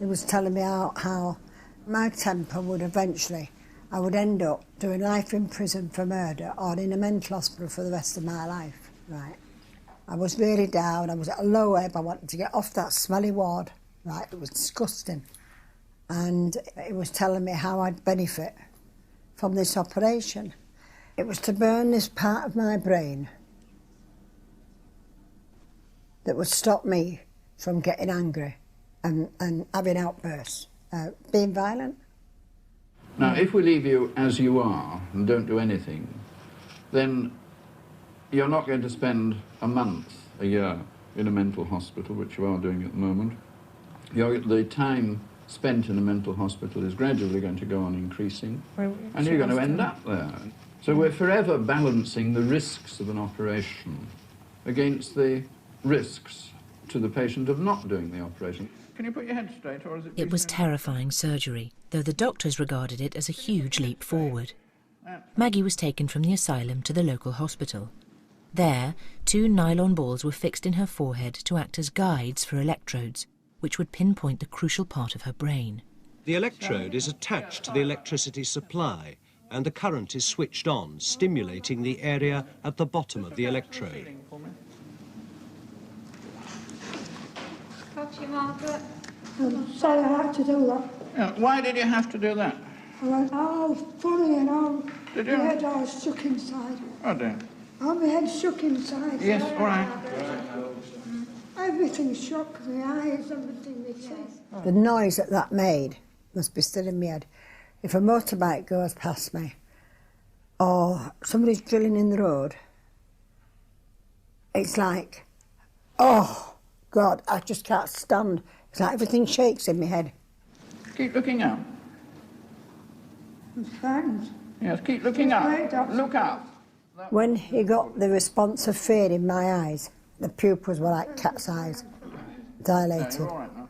[SPEAKER 5] It was telling me how my temper would eventually, I would end up doing life in prison for murder or in a mental hospital for the rest of my life, right? I was really down, I was at a low ebb, I wanted to get off that smelly ward, right? It was disgusting. And it was telling me how I'd benefit from this operation. It was to burn this part of my brain that would stop me from getting angry and having outbursts, being violent.
[SPEAKER 22] Now, if we leave you as you are and don't do anything, then you're not going to spend a month, a year, in a mental hospital, which you are doing at the moment. The time spent in a mental hospital is gradually going to go on increasing, and you're going to end up there. So we're forever balancing the risks of an operation against the risks to the patient of not doing the operation. Can you put your head straight, or is it...
[SPEAKER 2] It was terrifying surgery, though the doctors regarded it as a huge leap forward. Maggie was taken from the asylum to the local hospital. There, 2 nylon balls were fixed in her forehead to act as guides for electrodes, which would pinpoint the crucial part of her brain.
[SPEAKER 23] The electrode is attached to the electricity supply, and the current is switched on, stimulating the area at the bottom of the electrode.
[SPEAKER 21] Got you, Margaret. I'm sorry I had to do that.
[SPEAKER 22] Yeah, why did you have to do that?
[SPEAKER 21] I went all funny and all.
[SPEAKER 22] Did you?
[SPEAKER 21] My head all shook inside.
[SPEAKER 22] Oh, dear.
[SPEAKER 21] All my head shook inside.
[SPEAKER 22] Yes, all right.
[SPEAKER 21] Everything shook, the eyes, everything they said.
[SPEAKER 5] The noise that made must be still in my head. If a motorbike goes past me or somebody's drilling in the road, it's like, oh, God, I just can't stand. It's like everything shakes in my head.
[SPEAKER 22] Keep looking up.
[SPEAKER 21] I'm frightened.
[SPEAKER 22] Yes, keep looking up. Look up.
[SPEAKER 5] When he got the response of fear in my eyes, the pupils were like cat's eyes, dilated.
[SPEAKER 22] Yeah, you're all right now.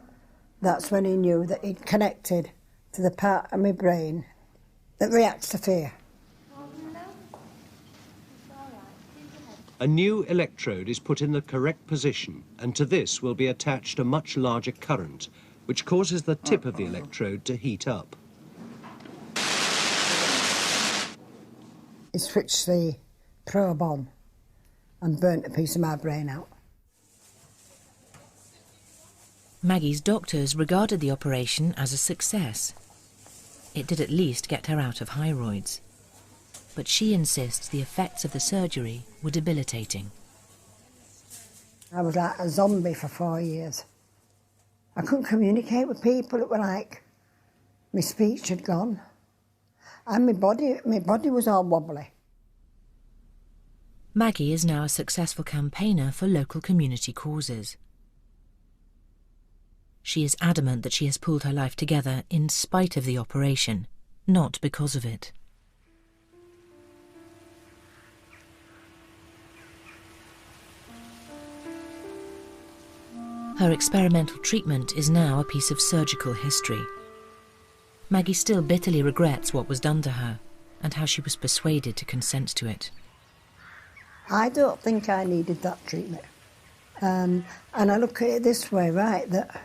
[SPEAKER 5] That's when he knew that he'd connected to the part of my brain that reacts to fear.
[SPEAKER 23] A new electrode is put in the correct position, and to this will be attached a much larger current, which causes the tip of the electrode to heat up.
[SPEAKER 5] He switched the probe on and burnt a piece of my brain out.
[SPEAKER 2] Maggie's doctors regarded the operation as a success. It did at least get her out of hyroids. But she insists the effects of the surgery were debilitating.
[SPEAKER 5] I was like a zombie for 4 years. I couldn't communicate with people. It were like my speech had gone. And my body was all wobbly.
[SPEAKER 2] Maggie is now a successful campaigner for local community causes. She is adamant that she has pulled her life together in spite of the operation, not because of it. Her experimental treatment is now a piece of surgical history. Maggie still bitterly regrets what was done to her and how she was persuaded to consent to it.
[SPEAKER 5] I don't think I needed that treatment. And I look at it this way, right, that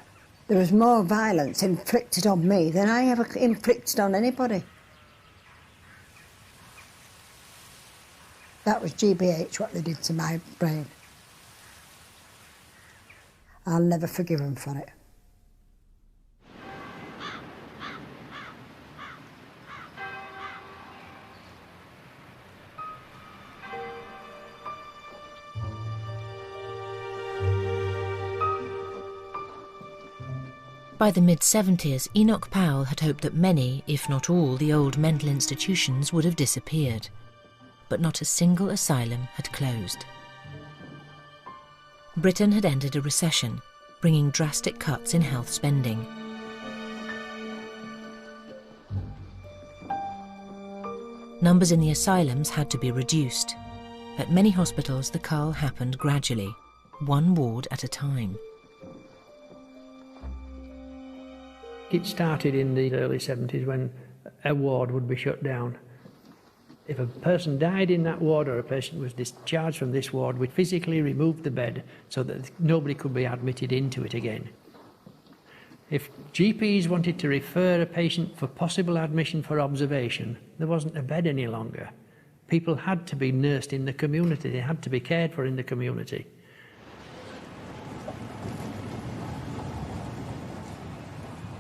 [SPEAKER 5] there was more violence inflicted on me than I ever inflicted on anybody. That was GBH, what they did to my brain. I'll never forgive them for it.
[SPEAKER 2] By the mid-70s, Enoch Powell had hoped that many, if not all, the old mental institutions would have disappeared. But not a single asylum had closed. Britain had entered a recession, bringing drastic cuts in health spending. Numbers in the asylums had to be reduced. At many hospitals, the cull happened gradually, one ward at a time.
[SPEAKER 7] It started in the early 70s when a ward would be shut down. If a person died in that ward or a patient was discharged from this ward, we'd physically remove the bed so that nobody could be admitted into it again. If GPs wanted to refer a patient for possible admission for observation, there wasn't a bed any longer. People had to be nursed in the community, they had to be cared for in the community.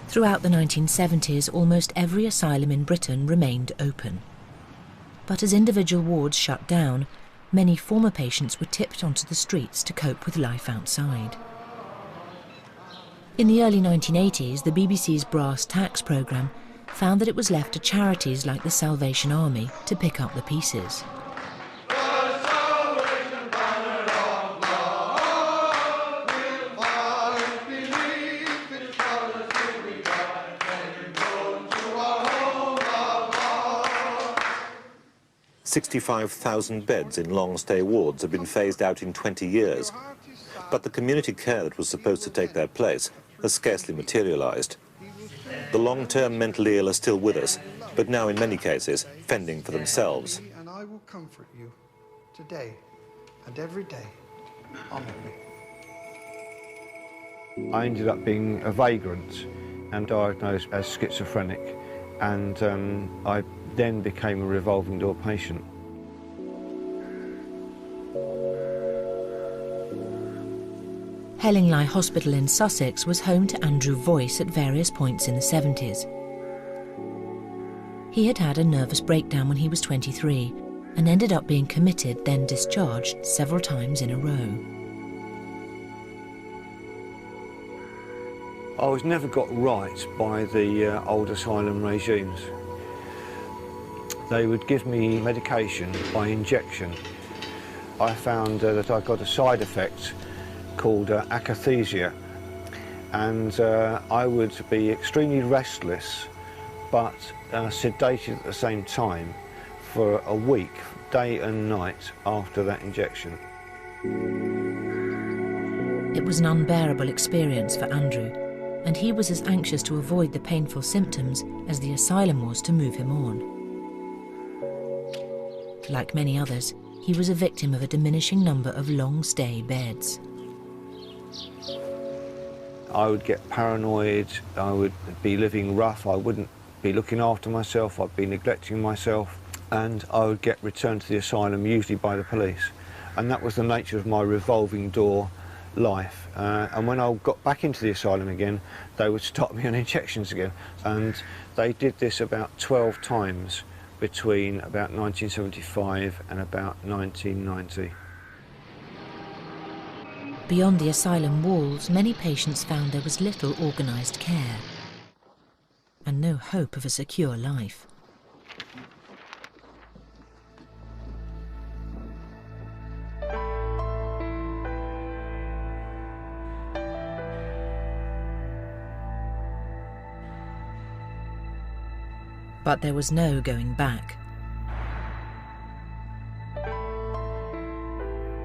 [SPEAKER 2] Throughout the 1970s, almost every asylum in Britain remained open. But as individual wards shut down, many former patients were tipped onto the streets to cope with life outside. In the early 1980s, the BBC's Brass Tacks programme found that it was left to charities like the Salvation Army to pick up the pieces.
[SPEAKER 6] $65,000 beds in long-stay wards have been phased out in 20 years, but the community care that was supposed to take their place has scarcely materialised. The long-term mentally ill are still with us, but now in many cases fending for themselves.
[SPEAKER 10] And I will comfort you today and every day. Honour me.
[SPEAKER 11] I ended up being a vagrant and diagnosed as schizophrenic, and I then became a revolving door patient.
[SPEAKER 2] Hellingley Hospital in Sussex was home to Andrew Voice at various points in the 70s. He had had a nervous breakdown when he was 23 and ended up being committed, then discharged several times in a row.
[SPEAKER 11] I was never got right by the old asylum regimes. They would give me medication by injection. I found that I got a side effect called akathisia, and I would be extremely restless but sedated at the same time for a week, day and night, after that injection.
[SPEAKER 2] It was an unbearable experience for Andrew, and he was as anxious to avoid the painful symptoms as the asylum was to move him on. Like many others, he was a victim of a diminishing number of long-stay beds.
[SPEAKER 11] I would get paranoid, I would be living rough, I wouldn't be looking after myself, I'd be neglecting myself, and I would get returned to the asylum, usually by the police. And that was the nature of my revolving door life. And when I got back into the asylum again, they would stop me on injections again. And they did this about 12 times between about 1975 and about 1990.
[SPEAKER 2] Beyond the asylum walls, many patients found there was little organised care and no hope of a secure life. But there was no going back.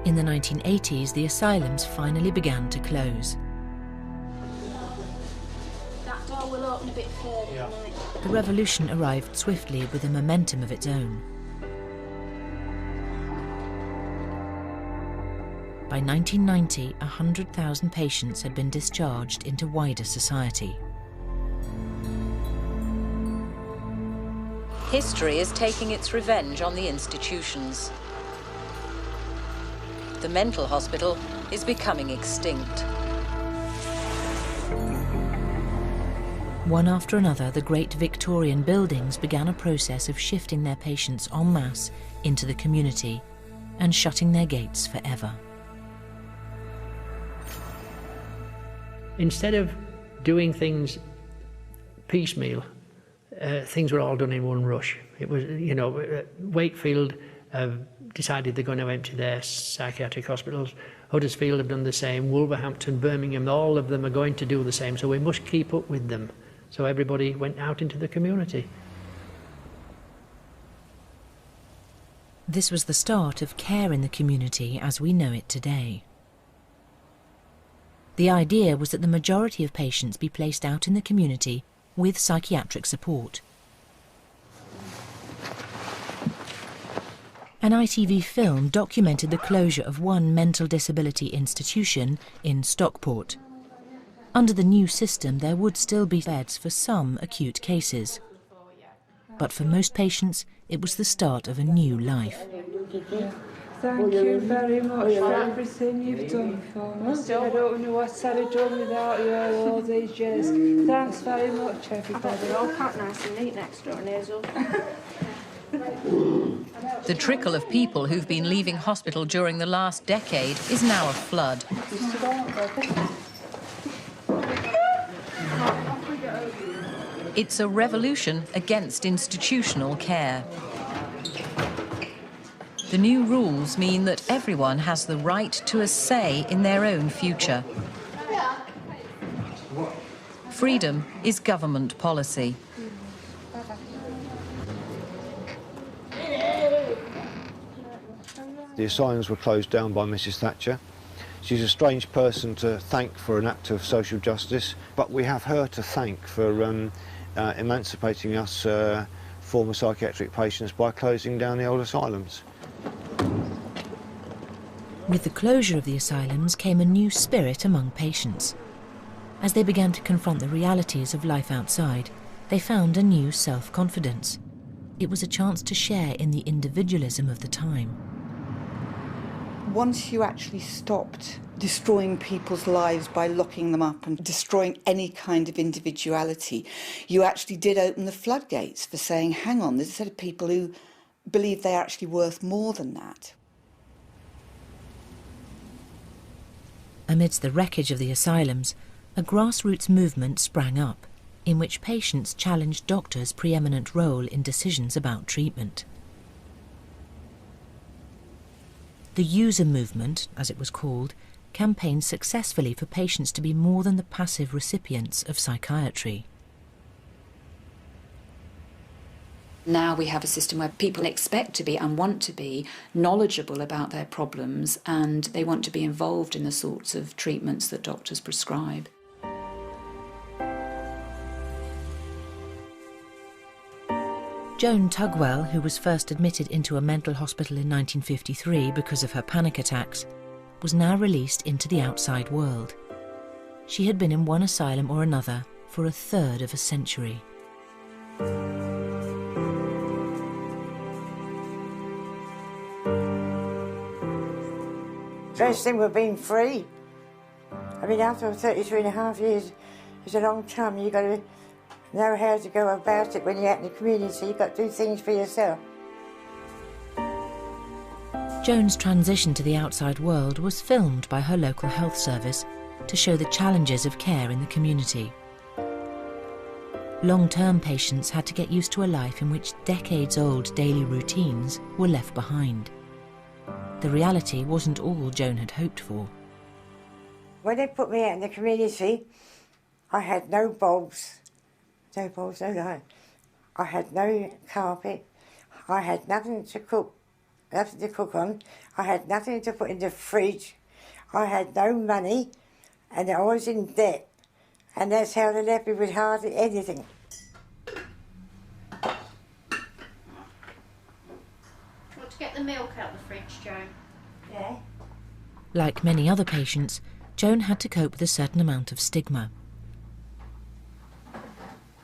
[SPEAKER 2] In the 1980s, the asylums finally began to close.
[SPEAKER 4] That door will open a bit further. Yeah.
[SPEAKER 2] The revolution arrived swiftly with a momentum of its own. By 1990, 100,000 patients had been discharged into wider society.
[SPEAKER 13] History is taking its revenge on the institutions. The mental hospital is becoming extinct.
[SPEAKER 2] One after another, the great Victorian buildings began a process of shifting their patients en masse into the community and shutting their gates forever.
[SPEAKER 7] Instead of doing things piecemeal, things were all done in one rush. It was, you know, Wakefield decided they're going to empty their psychiatric hospitals. Huddersfield have done the same. Wolverhampton, Birmingham, all of them are going to do the same. So we must keep up with them. So everybody went out into the community.
[SPEAKER 2] This was the start of care in the community as we know it today. The idea was that the majority of patients be placed out in the community with psychiatric support. An ITV film documented the closure of one mental disability institution in Stockport. Under the new system, there would still be beds for some acute cases. But for most patients, it was the start of a new life.
[SPEAKER 14] Thank you very much for everything you've done for me. I don't know what I'd have done without you all these years. Thanks very much, everybody.
[SPEAKER 4] They're all packed nice and neat next door, Hazel.
[SPEAKER 13] The trickle of people who've been leaving hospital during the last decade is now a flood. It's a revolution against institutional care. The new rules mean that everyone has the right to a say in their own future. Freedom is government policy.
[SPEAKER 11] The asylums were closed down by Mrs. Thatcher. She's a strange person to thank for an act of social justice, but we have her to thank for emancipating us former psychiatric patients by closing down the old asylums.
[SPEAKER 2] With the closure of the asylums came a new spirit among patients. As they began to confront the realities of life outside, they found a new self-confidence. It was a chance to share in the individualism of the time.
[SPEAKER 24] Once you actually stopped destroying people's lives by locking them up and destroying any kind of individuality, you actually did open the floodgates for saying, hang on, there's a set of people who believe they're actually worth more than that.
[SPEAKER 2] Amidst the wreckage of the asylums, a grassroots movement sprang up, in which patients challenged doctors' preeminent role in decisions about treatment. The user movement, as it was called, campaigned successfully for patients to be more than the passive recipients of psychiatry.
[SPEAKER 12] Now we have a system where people expect to be and want to be knowledgeable about their problems, and they want to be involved in the sorts of treatments that doctors prescribe.
[SPEAKER 2] Joan Tugwell, who was first admitted into a mental hospital in 1953 because of her panic attacks, was now released into the outside world. She had been in one asylum or another for a third of a century.
[SPEAKER 9] First thing we're being free. I mean, after 33.5 years, it's a long time. You've got to know how to go about it when you're out in the community. You've got to do things for yourself.
[SPEAKER 2] Joan's transition to the outside world was filmed by her local health service to show the challenges of care in the community. Long-term patients had to get used to a life in which decades-old daily routines were left behind. The reality wasn't all Joan had hoped for.
[SPEAKER 9] When they put me out in the community, I had no bulbs. No bulbs, no light. I had no carpet. I had nothing to cook on. I had nothing to put in the fridge. I had no money, and I was in debt. And that's how they left me with hardly anything.
[SPEAKER 4] Want to get the milk out of the fridge, Joan?
[SPEAKER 9] Yeah.
[SPEAKER 2] Like many other patients, Joan had to cope with a certain amount of stigma.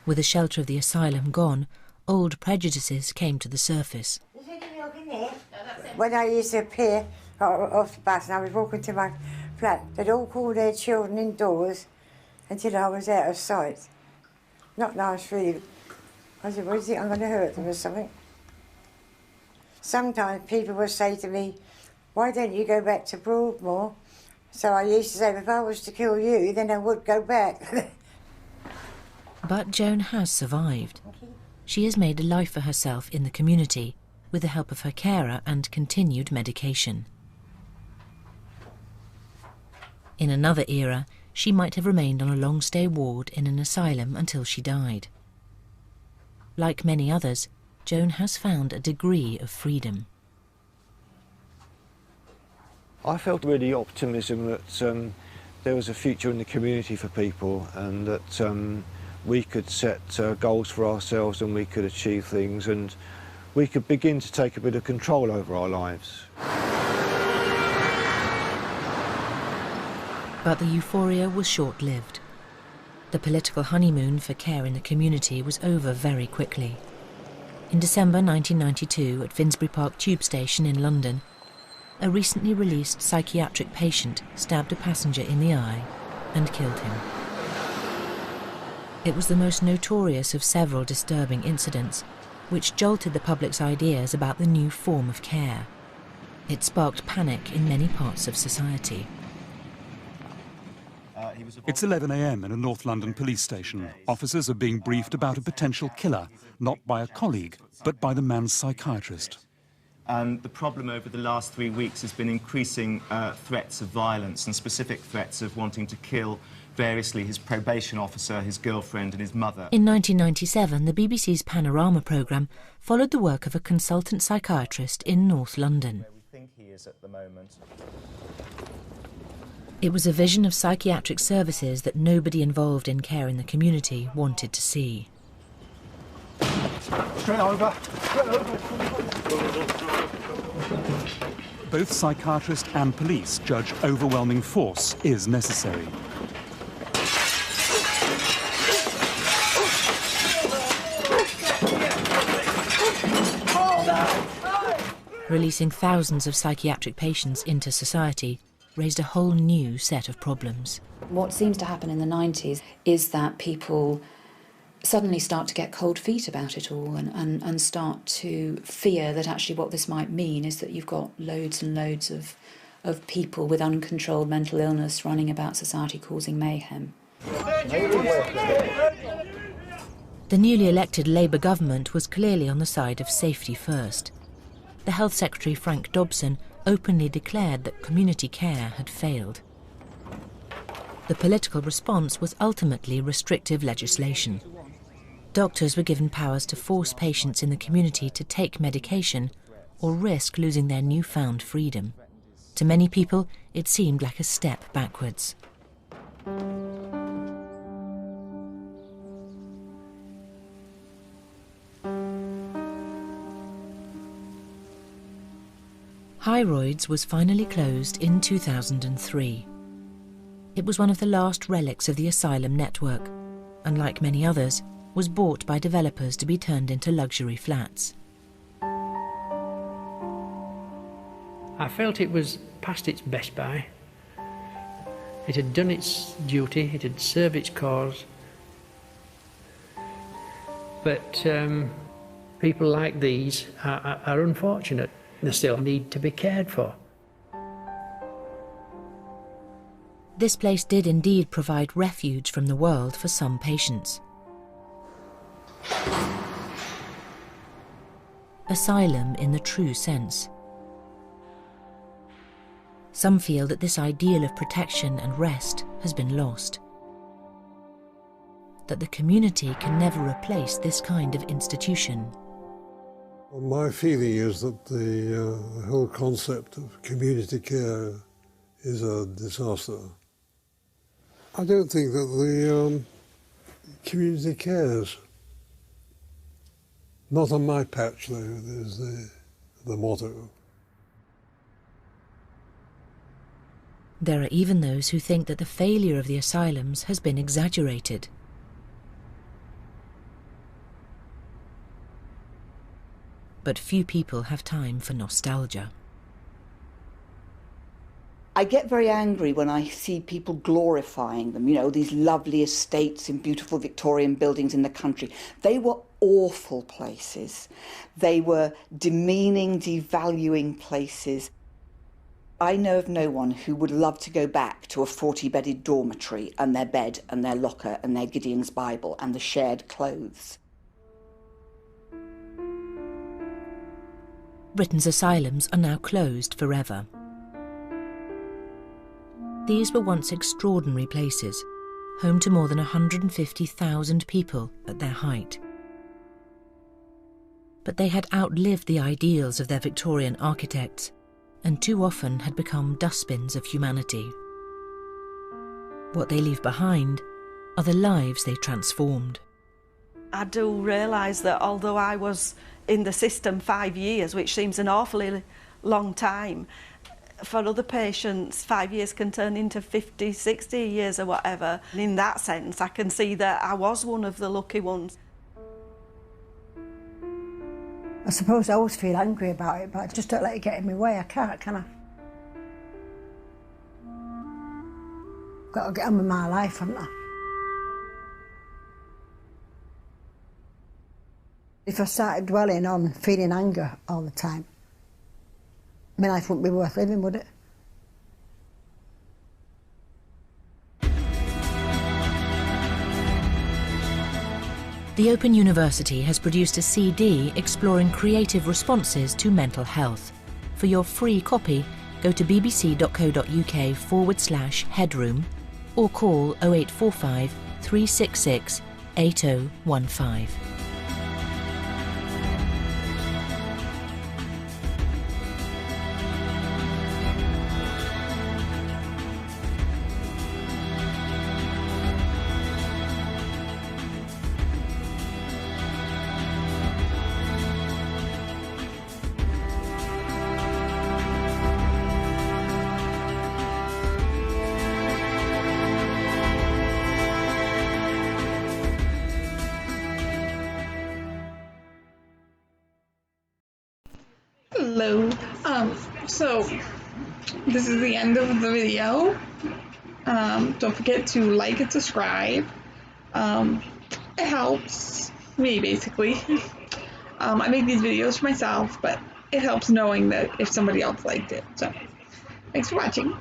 [SPEAKER 2] With the shelter of the asylum gone, old prejudices came to the surface.
[SPEAKER 9] Is there any milk in there? When I used to appear off the bus and I was walking to my flat, they'd all call their children indoors until I was out of sight. Not nice, really. I said, what is it, I'm going to hurt them or something? Sometimes people would say to me, why don't you go back to Broadmoor? So I used to say, if I was to kill you, then I would go back.
[SPEAKER 2] But Joan has survived. She has made a life for herself in the community with the help of her carer and continued medication. In another era, she might have remained on a long-stay ward in an asylum until she died. Like many others, Joan has found a degree of freedom.
[SPEAKER 11] I felt really optimism that there was a future in the community for people, and that we could set goals for ourselves and we could achieve things, and we could begin to take a bit of control over our lives.
[SPEAKER 2] But the euphoria was short-lived. The political honeymoon for care in the community was over very quickly. In December 1992, at Finsbury Park Tube Station in London, a recently released psychiatric patient stabbed a passenger in the eye and killed him. It was the most notorious of several disturbing incidents, which jolted the public's ideas about the new form of care. It sparked panic in many parts of society.
[SPEAKER 15] It's 11 a.m. in a North London police station. Officers are being briefed about a potential killer, not by a colleague, but by the man's psychiatrist.
[SPEAKER 16] And the problem over the last 3 weeks has been increasing threats of violence, and specific threats of wanting to kill variously his probation officer, his girlfriend and his mother.
[SPEAKER 2] In 1997, the BBC's Panorama programme followed the work of a consultant psychiatrist in North London.
[SPEAKER 16] Where we think he is at the moment.
[SPEAKER 2] It was a vision of psychiatric services that nobody involved in care in the community wanted to see.
[SPEAKER 15] Straight over. Both psychiatrists and police judge overwhelming force is necessary.
[SPEAKER 2] Releasing thousands of psychiatric patients into society raised a whole new set of problems.
[SPEAKER 12] What seems to happen in the 90s is that people suddenly start to get cold feet about it all and start to fear that actually what this might mean is that you've got loads and loads of people with uncontrolled mental illness running about society causing mayhem.
[SPEAKER 2] The newly elected Labour government was clearly on the side of safety first. The Health Secretary Frank Dobson openly declared that community care had failed. The political response was ultimately restrictive legislation. Doctors were given powers to force patients in the community to take medication or risk losing their newfound freedom. To many people, it seemed like a step backwards. Thyroids was finally closed in 2003. It was one of the last relics of the asylum network, and like many others, was bought by developers to be turned into luxury flats.
[SPEAKER 7] I felt it was past its best by. It had done its duty, it had served its cause. But people like these are unfortunate. They still need to be cared for.
[SPEAKER 2] This place did indeed provide refuge from the world for some patients. Asylum in the true sense. Some feel that this ideal of protection and rest has been lost. That the community can never replace this kind of institution.
[SPEAKER 1] Well, my feeling is that the whole concept of community care is a disaster. I don't think that the community cares. Not on my patch, though, is the motto.
[SPEAKER 2] There are even those who think that the failure of the asylums has been exaggerated. But few people have time for nostalgia.
[SPEAKER 24] I get very angry when I see people glorifying them, you know, these lovely estates in beautiful Victorian buildings in the country. They were awful places. They were demeaning, devaluing places. I know of no one who would love to go back to a 40-bedded dormitory and their bed and their locker and their Gideon's Bible and the shared clothes.
[SPEAKER 2] Britain's asylums are now closed forever. These were once extraordinary places, home to more than 150,000 people at their height. But they had outlived the ideals of their Victorian architects, and too often had become dustbins of humanity. What they leave behind are the lives they transformed.
[SPEAKER 3] I do realise that although I was in the system 5 years, which seems an awfully long time, for other patients 5 years can turn into 50, 60 years or whatever. And in that sense, I can see that I was one of the lucky ones.
[SPEAKER 5] I suppose I always feel angry about it, but I just don't let it get in my way. I can't, can I? Got to get on with my life, haven't I? If I started dwelling on feeling anger all the time, my life wouldn't be worth living, would it?
[SPEAKER 2] The Open University has produced a CD exploring creative responses to mental health. For your free copy, go to bbc.co.uk/headroom or call 0845 366 8015.
[SPEAKER 8] Hello. So this is the end of the video. Don't forget to like and subscribe. It helps me basically. I make these videos for myself, but it helps knowing that if somebody else liked it. So thanks for watching.